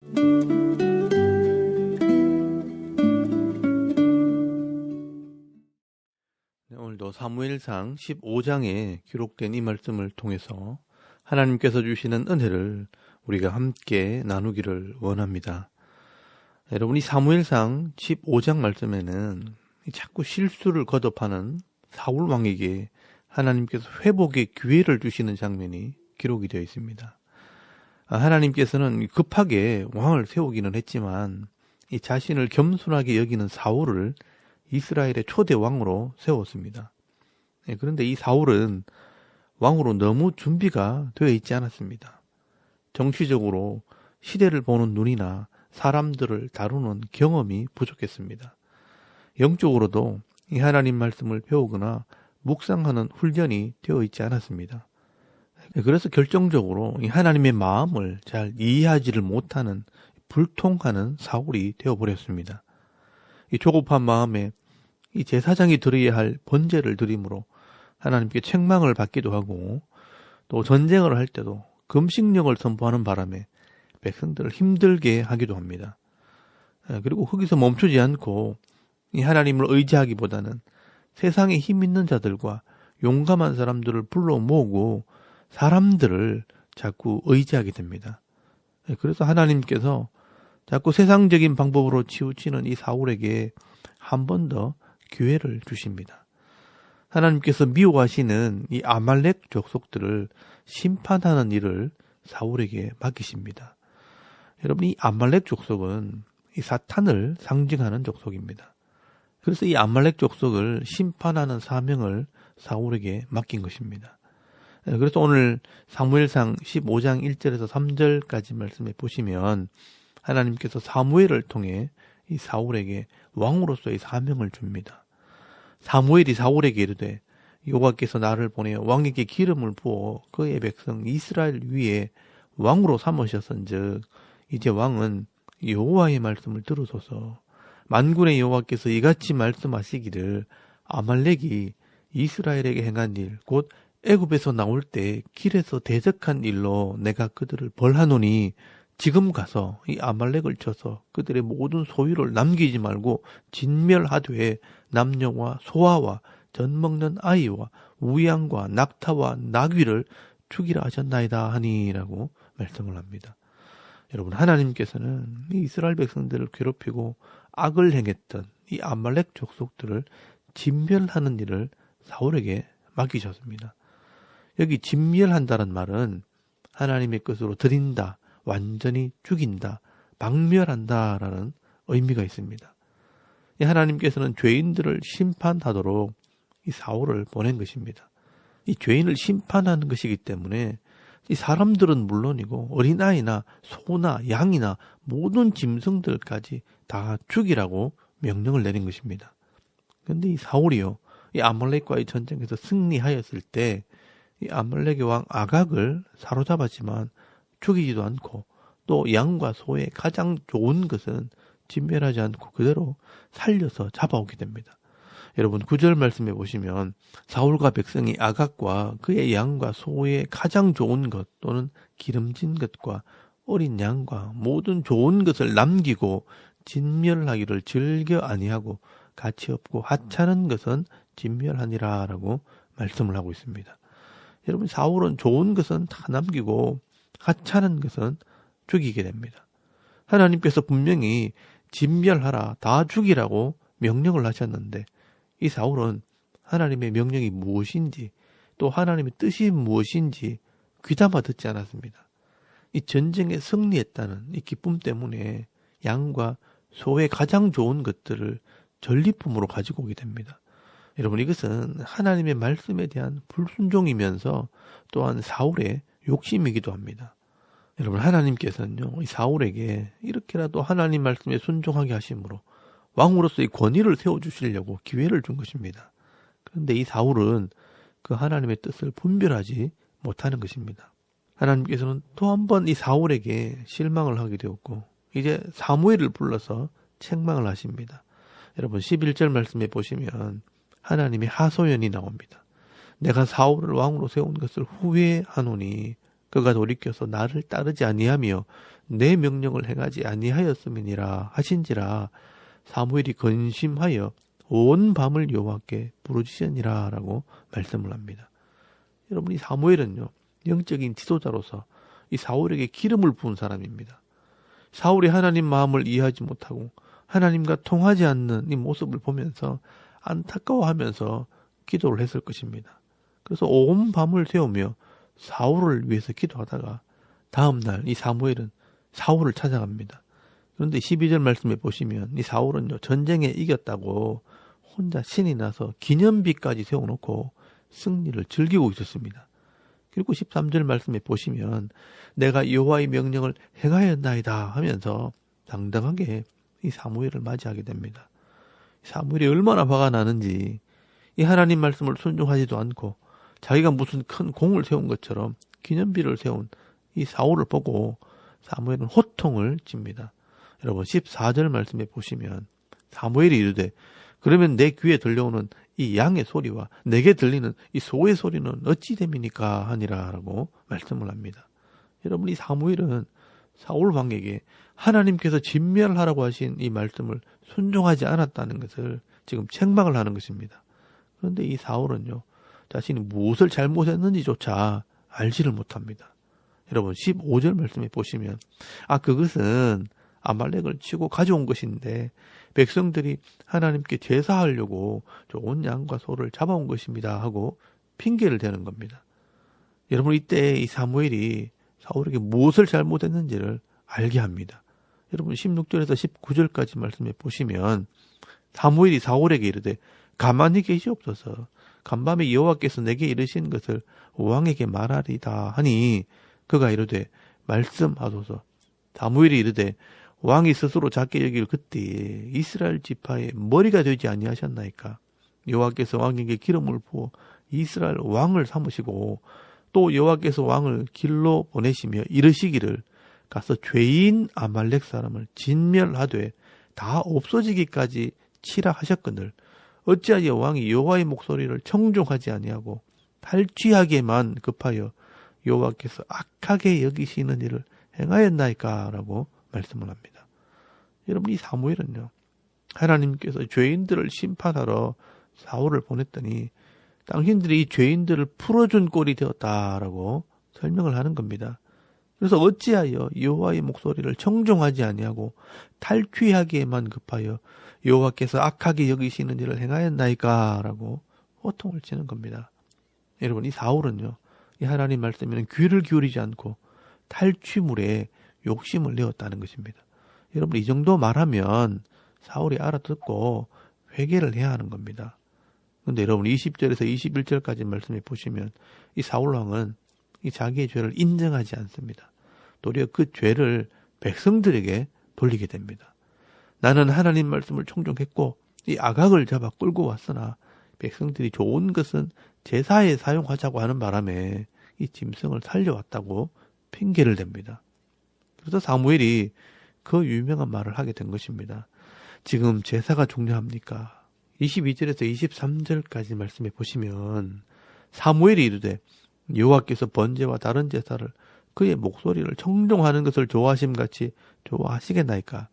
네, 오늘도 사무엘상 15장에 기록된 이 말씀을 통해서 하나님께서 주시는 은혜를 우리가 함께 나누기를 원합니다. 여러분이 사무엘상 15장 말씀에는 자꾸 실수를 거듭하는 사울 왕에게 하나님께서 회복의 기회를 주시는 장면이 기록이 되어 있습니다. 하나님께서는 급하게 왕을 세우기는 했지만 이 자신을 겸손하게 여기는 사울을 이스라엘의 초대 왕으로 세웠습니다. 그런데 이 사울은 왕으로 너무 준비가 되어 있지 않았습니다. 정치적으로 시대를 보는 눈이나 사람들을 다루는 경험이 부족했습니다. 영적으로도 이 하나님 말씀을 배우거나 묵상하는 훈련이 되어 있지 않았습니다. 그래서 결정적으로 이 하나님의 마음을 잘 이해하지를 못하는 불통하는 사울이 되어버렸습니다. 이 조급한 마음에 이 제사장이 드려야 할 번제를 드림으로 하나님께 책망을 받기도 하고, 또 전쟁을 할 때도 금식령을 선포하는 바람에 백성들을 힘들게 하기도 합니다. 그리고 거기서 멈추지 않고 이 하나님을 의지하기보다는 세상에 힘 있는 자들과 용감한 사람들을 불러 모으고 사람들을 자꾸 의지하게 됩니다. 그래서 하나님께서 자꾸 세상적인 방법으로 치우치는 이 사울에게 한 번 더 기회를 주십니다. 하나님께서 미워하시는 이 아말렉 족속들을 심판하는 일을 사울에게 맡기십니다. 여러분, 이 아말렉 족속은 이 사탄을 상징하는 족속입니다. 그래서 이 아말렉 족속을 심판하는 사명을 사울에게 맡긴 것입니다. 그래서 오늘 사무엘상 15장 1절에서 3절까지 말씀해 보시면 하나님께서 사무엘을 통해 이 사울에게 왕으로서의 사명을 줍니다. 사무엘이 사울에게 이르되 여호와께서 나를 보내 왕에게 기름을 부어 그의 백성 이스라엘 위에 왕으로 삼으셨은즉 이제 왕은 여호와의 말씀을 들으소서. 만군의 여호와께서 이같이 말씀하시기를 아말렉이 이스라엘에게 행한 일 곧 애굽에서 나올 때 길에서 대적한 일로 내가 그들을 벌하노니 지금 가서 이 아말렉을 쳐서 그들의 모든 소유를 남기지 말고 진멸하되 남녀와 소아와 젖먹는 아이와 우양과 낙타와 나귀를 죽이라 하셨나이다 하니라고 말씀을 합니다. 여러분, 하나님께서는 이 이스라엘 백성들을 괴롭히고 악을 행했던 이 아말렉 족속들을 진멸하는 일을 사울에게 맡기셨습니다. 여기 진멸한다는 말은 하나님의 것으로 드린다, 완전히 죽인다, 박멸한다라는 의미가 있습니다. 하나님께서는 죄인들을 심판하도록 이 사울을 보낸 것입니다. 이 죄인을 심판하는 것이기 때문에 이 사람들은 물론이고 어린아이나 소나 양이나 모든 짐승들까지 다 죽이라고 명령을 내린 것입니다. 그런데 이 사울이요, 이 아말렉과의 전쟁에서 승리하였을 때 이 아말렉의 왕 아각을 사로잡았지만 죽이지도 않고 또 양과 소의 가장 좋은 것은 진멸하지 않고 그대로 살려서 잡아오게 됩니다. 여러분, 9절 말씀해 보시면 사울과 백성이 아각과 그의 양과 소의 가장 좋은 것 또는 기름진 것과 어린 양과 모든 좋은 것을 남기고 진멸하기를 즐겨 아니하고 가치 없고 하찮은 것은 진멸하니라 라고 말씀을 하고 있습니다. 여러분, 사울은 좋은 것은 다 남기고 하찮은 것은 죽이게 됩니다. 하나님께서 분명히 진멸하라, 다 죽이라고 명령을 하셨는데 이 사울은 하나님의 명령이 무엇인지 또 하나님의 뜻이 무엇인지 귀담아 듣지 않았습니다. 이 전쟁에 승리했다는 이 기쁨 때문에 양과 소의 가장 좋은 것들을 전리품으로 가지고 오게 됩니다. 여러분, 이것은 하나님의 말씀에 대한 불순종이면서 또한 사울의 욕심이기도 합니다. 여러분, 하나님께서는요, 이 사울에게 이렇게라도 하나님 말씀에 순종하게 하심으로 왕으로서의 권위를 세워주시려고 기회를 준 것입니다. 그런데 이 사울은 그 하나님의 뜻을 분별하지 못하는 것입니다. 하나님께서는 또 한 번 이 사울에게 실망을 하게 되었고 이제 사무엘을 불러서 책망을 하십니다. 여러분, 11절 말씀에 보시면 하나님의 하소연이 나옵니다. 내가 사울을 왕으로 세운 것을 후회하노니 그가 돌이켜서 나를 따르지 아니하며 내 명령을 행하지 아니하였음이니라 하신지라 사무엘이 근심하여 온 밤을 여호와께 부르짖으니라 라고 말씀을 합니다. 여러분, 이 사무엘은요, 영적인 지도자로서 이 사울에게 기름을 부은 사람입니다. 사울이 하나님 마음을 이해하지 못하고 하나님과 통하지 않는 이 모습을 보면서 안타까워하면서 기도를 했을 것입니다. 그래서 온 밤을 새우며 사울을 위해서 기도하다가 다음날 이 사무엘은 사울을 찾아갑니다. 그런데 12절 말씀에 보시면 이 사울은요, 전쟁에 이겼다고 혼자 신이 나서 기념비까지 세워놓고 승리를 즐기고 있었습니다. 그리고 13절 말씀에 보시면 내가 여호와의 명령을 행하였나이다 하면서 당당하게 이 사무엘을 맞이하게 됩니다. 사무엘이 얼마나 화가 나는지 이 하나님 말씀을 순종하지도 않고 자기가 무슨 큰 공을 세운 것처럼 기념비를 세운 이 사울을 보고 사무엘은 호통을 칩니다. 여러분 14절 말씀에 보시면 사무엘이 이르되 그러면 내 귀에 들려오는 이 양의 소리와 내게 들리는 이 소의 소리는 어찌 됨이니까 하니라 라고 말씀을 합니다. 여러분, 이 사무엘은 사울 왕에게 하나님께서 진멸하라고 하신 이 말씀을 순종하지 않았다는 것을 지금 책망을 하는 것입니다. 그런데 이 사울은요, 자신이 무엇을 잘못했는지조차 알지를 못합니다. 여러분 15절 말씀에 보시면 그것은 아말렉을 치고 가져온 것인데 백성들이 하나님께 제사하려고 좋은 양과 소를 잡아온 것입니다 하고 핑계를 대는 겁니다. 여러분, 이때 이 사무엘이 사울에게 무엇을 잘못했는지를 알게 합니다. 여러분 16절에서 19절까지 말씀해 보시면 사무엘이 사울에게 이르되 가만히 계시옵소서. 간밤에 여호와께서 내게 이르신 것을 왕에게 말하리다 하니 그가 이르되 말씀하소서. 사무엘이 이르되 왕이 스스로 작게 여길 그때에 이스라엘 지파의 머리가 되지 아니하셨나이까. 여호와께서 왕에게 기름을 부어 이스라엘 왕을 삼으시고 또 여호와께서 왕을 길로 보내시며 이르시기를 가서 죄인 아말렉 사람을 진멸하되 다 없어지기까지 치라 하셨거늘 어찌하여 왕이 여호와의 목소리를 청종하지 아니하고 탈취하기에만 급하여 여호와께서 악하게 여기시는 일을 행하였나이까 라고 말씀을 합니다. 여러분, 이 사무엘은요, 하나님께서 죄인들을 심판하러 사울을 보냈더니 당신들이 이 죄인들을 풀어준 꼴이 되었다라고 설명을 하는 겁니다. 그래서 어찌하여 여호와의 목소리를 청종하지 아니하고 탈취하기에만 급하여 여호와께서 악하게 여기시는 일을 행하였나이까 라고 호통을 치는 겁니다. 여러분, 이 사울은요, 이 하나님 말씀에는 귀를 기울이지 않고 탈취물에 욕심을 내었다는 것입니다. 여러분, 이 정도 말하면 사울이 알아듣고 회개를 해야 하는 겁니다. 그런데 여러분 20절에서 21절까지 말씀해 보시면 이 사울왕은 이 자기의 죄를 인정하지 않습니다. 도리어 그 죄를 백성들에게 돌리게 됩니다. 나는 하나님 말씀을 청종했고 이 아각을 잡아 끌고 왔으나 백성들이 좋은 것은 제사에 사용하자고 하는 바람에 이 짐승을 살려왔다고 핑계를 댑니다. 그래서 사무엘이 그 유명한 말을 하게 된 것입니다. 지금 제사가 중요합니까? 22절에서 23절까지 말씀해 보시면 사무엘이 이르되 여호와께서 번제와 다른 제사를 그의 목소리를 청종하는 것을 좋아하심같이 좋아하시겠나이까?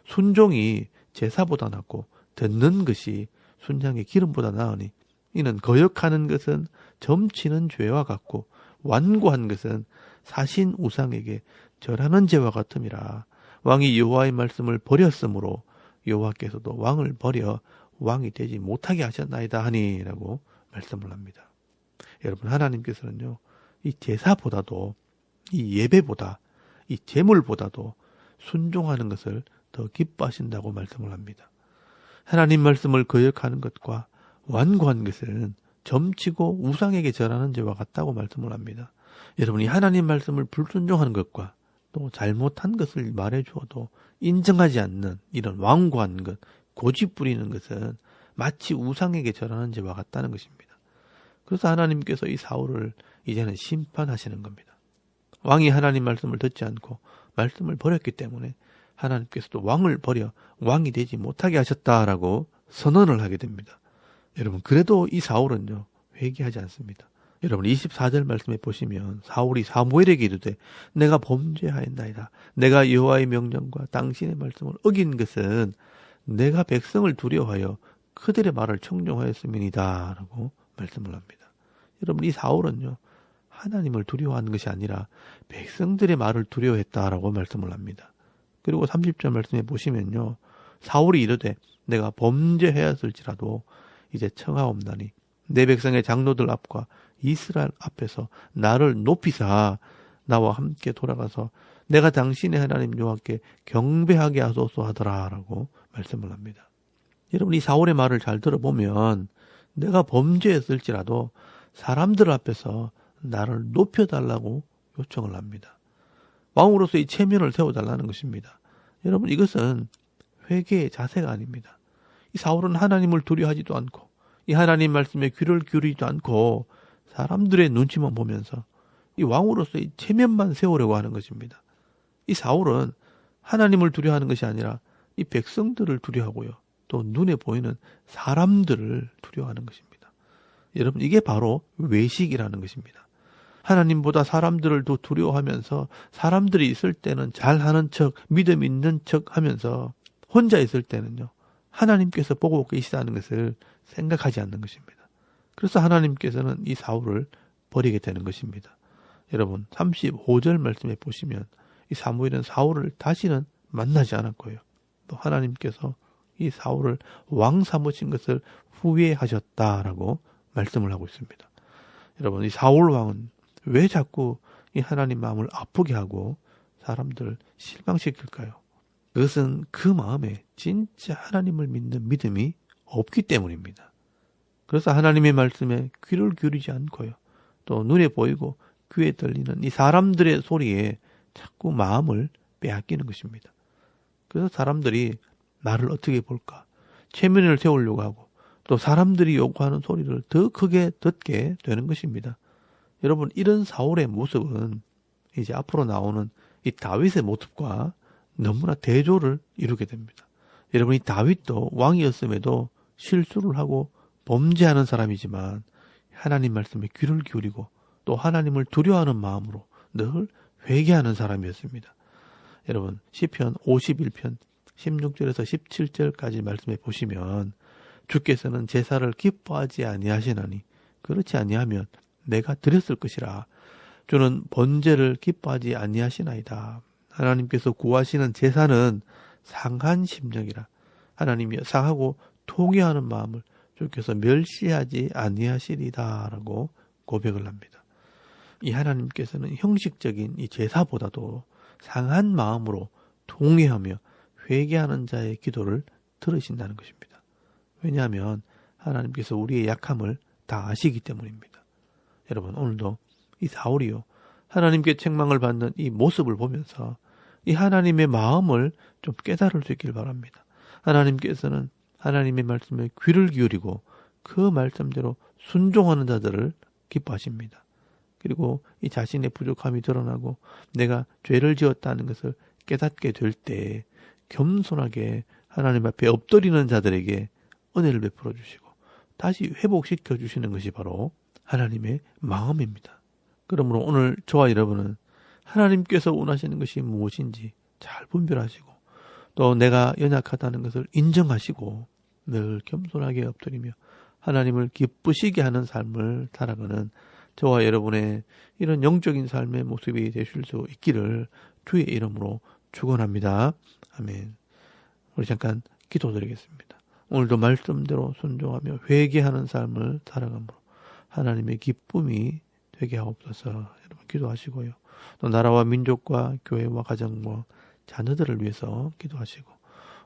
순종이 제사보다 낫고 듣는 것이 순양의 기름보다 나으니 이는 거역하는 것은 점치는 죄와 같고 완고한 것은 사신 우상에게 절하는 죄와 같음이라. 왕이 여호와의 말씀을 버렸으므로 여호와께서도 왕을 버려 왕이 되지 못하게 하셨나이다 하니라고 말씀을 합니다. 여러분, 하나님께서는요, 이 제사보다도 이 예배보다 이 제물보다도 순종하는 것을 더 기뻐하신다고 말씀을 합니다. 하나님 말씀을 거역하는 것과 완고한 것은 점치고 우상에게 절하는 죄와 같다고 말씀을 합니다. 여러분이 하나님 말씀을 불순종하는 것과 또 잘못한 것을 말해 주어도 인정하지 않는 이런 완고한 것, 고집 부리는 것은 마치 우상에게 절하는 죄와 같다는 것입니다. 그래서 하나님께서 이 사울을 이제는 심판하시는 겁니다. 왕이 하나님 말씀을 듣지 않고 말씀을 버렸기 때문에 하나님께서도 왕을 버려 왕이 되지 못하게 하셨다라고 선언을 하게 됩니다. 여러분, 그래도 이 사울은요, 회개하지 않습니다. 여러분 24절 말씀에 보시면 사울이 사무엘에게 이르되 내가 범죄하였나이다. 내가 여호와의 명령과 당신의 말씀을 어긴 것은 내가 백성을 두려워하여 그들의 말을 청종하였음이니이다 라고 말씀을 합니다. 여러분 이 사울은요 하나님을 두려워하는 것이 아니라 백성들의 말을 두려워했다라고 말씀을 합니다. 그리고 30절 말씀에 보시면요 사울이 이르되 내가 범죄하였을지라도 이제 청하옵나니 내 백성의 장로들 앞과 이스라엘 앞에서 나를 높이사 나와 함께 돌아가서 내가 당신의 하나님 여호와께 경배하게 하소서 하더라라고 말씀을 합니다. 여러분 이 사울의 말을 잘 들어보면 내가 범죄했을지라도 사람들 앞에서 나를 높여달라고 요청을 합니다. 왕으로서 이 체면을 세워달라는 것입니다. 여러분 이것은 회개의 자세가 아닙니다. 이 사울은 하나님을 두려워하지도 않고 이 하나님 말씀에 귀를 기울이지도 않고 사람들의 눈치만 보면서 이 왕으로서 이 체면만 세우려고 하는 것입니다. 이 사울은 하나님을 두려워하는 것이 아니라 이 백성들을 두려워하고요. 또 눈에 보이는 사람들을 두려워하는 것입니다. 여러분 이게 바로 외식이라는 것입니다. 하나님보다 사람들을 더 두려워하면서 사람들이 있을 때는 잘하는 척, 믿음 있는 척 하면서 혼자 있을 때는요. 하나님께서 보고 계시다는 것을 생각하지 않는 것입니다. 그래서 하나님께서는 이 사울을 버리게 되는 것입니다. 여러분 35절 말씀에 보시면 이 사무엘은 사울을 다시는 만나지 않았고요. 또 하나님께서 이 사울을 왕 삼으신 것을 후회하셨다라고 말씀을 하고 있습니다. 여러분 이 사울 왕은 왜 자꾸 이 하나님 마음을 아프게 하고 사람들을 실망시킬까요? 그것은 그 마음에 진짜 하나님을 믿는 믿음이 없기 때문입니다. 그래서 하나님의 말씀에 귀를 기울이지 않고요. 또 눈에 보이고 귀에 들리는 이 사람들의 소리에 자꾸 마음을 빼앗기는 것입니다. 그래서 사람들이 나를 어떻게 볼까? 체면을 세우려고 하고 또 사람들이 요구하는 소리를 더 크게 듣게 되는 것입니다. 여러분 이런 사울의 모습은 이제 앞으로 나오는 이 다윗의 모습과 너무나 대조를 이루게 됩니다. 여러분 이 다윗도 왕이었음에도 실수를 하고 범죄하는 사람이지만 하나님 말씀에 귀를 기울이고 또 하나님을 두려워하는 마음으로 늘 회개하는 사람이었습니다. 여러분 시편 51편 16절에서 17절까지 말씀해 보시면 주께서는 제사를 기뻐하지 아니하시나니 그렇지 아니하면 내가 드렸을 것이라. 주는 번제를 기뻐하지 아니하시나이다. 하나님께서 구하시는 제사는 상한 심령이라. 하나님이 상하고 통회하는 마음을 주께서 멸시하지 아니하시리다라고 고백을 합니다. 이 하나님께서는 형식적인 이 제사보다도 상한 마음으로 통회하며 회개하는 자의 기도를 들으신다는 것입니다. 왜냐하면 하나님께서 우리의 약함을 다 아시기 때문입니다. 여러분 오늘도 이 사울이요 하나님께 책망을 받는 이 모습을 보면서 이 하나님의 마음을 좀 깨달을 수 있길 바랍니다. 하나님께서는 하나님의 말씀에 귀를 기울이고 그 말씀대로 순종하는 자들을 기뻐하십니다. 그리고 이 자신의 부족함이 드러나고 내가 죄를 지었다는 것을 깨닫게 될 때 겸손하게 하나님 앞에 엎드리는 자들에게 은혜를 베풀어 주시고 다시 회복시켜 주시는 것이 바로 하나님의 마음입니다. 그러므로 오늘 저와 여러분은 하나님께서 원하시는 것이 무엇인지 잘 분별하시고 또 내가 연약하다는 것을 인정하시고 늘 겸손하게 엎드리며 하나님을 기쁘시게 하는 삶을 살아가는 저와 여러분의 이런 영적인 삶의 모습이 되실 수 있기를 주의 이름으로 축원합니다. 아멘. 우리 잠깐 기도드리겠습니다. 오늘도 말씀대로 순종하며 회개하는 삶을 살아감으로 하나님의 기쁨이 되게 하옵소서. 여러분 기도하시고요. 또 나라와 민족과 교회와 가정과 자녀들을 위해서 기도하시고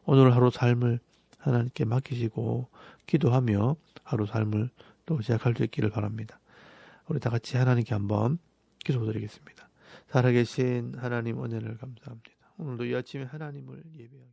오늘 하루 삶을 하나님께 맡기시고 기도하며 하루 삶을 또 시작할 수 있기를 바랍니다. 우리 다 같이 하나님께 한번 기도드리겠습니다. 살아계신 하나님 은혜를 감사합니다. 오늘도 이 아침에 하나님을 예배하게